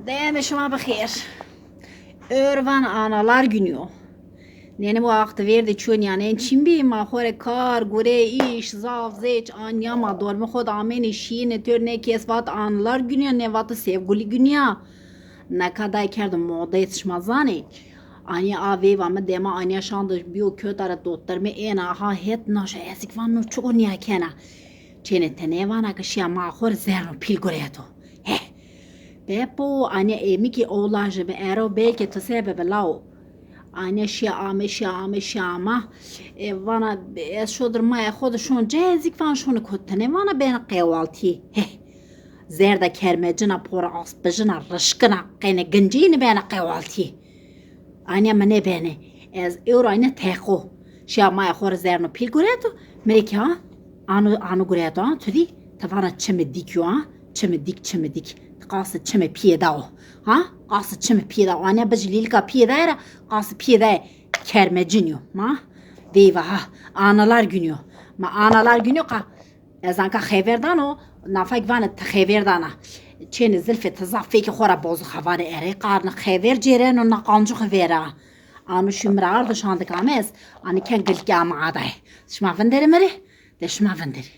Değme şuna bakır. Örvan analar günü. Nene bu vakti verdi çün yani en çimbi ma hore kar gure iş zaf zeç anyama dorme khod ameni şiine törne kesvat analar günü ne vatı sevgili günü ya. Ne kadar kerdim moda yetişmezani. Ani ave va me dema ani şandı bir o köt ara dottar me ena ha het naşa esik van no çok niye kena. Çene tene vana ka şia ma hor zero pil goreto. Beppo ani emi ki oğlancı be ero belki to sebebe lao. Ani şiama vana şodur maya khodu şun cezik van şunu kottane vana ben qevalti. Zerda kermecina pora asbejina rışkına qene gıncini ben qevalti. Ani mane bene ez euro ani teko. Şiama khor zerno pil goreto mereki ha anu goreto ha tudi tavana çemedik yo ha çemedik. قاصد چمه پیداو ها قاصد چمه پیداو آنیا بجلیل کا پیدایره قاصد پیدای kermeciniyo ma viva ha analar günü ma analar günü ka ezan ka xeverdan o nafak van te xeverdana çene zilfe tazaffe ki xora bozu xavare ere qarna xever ceren o naqancu xevera anu şumrar da şandık ames ani ken gilki ama aday şma vendere meri de şma vendere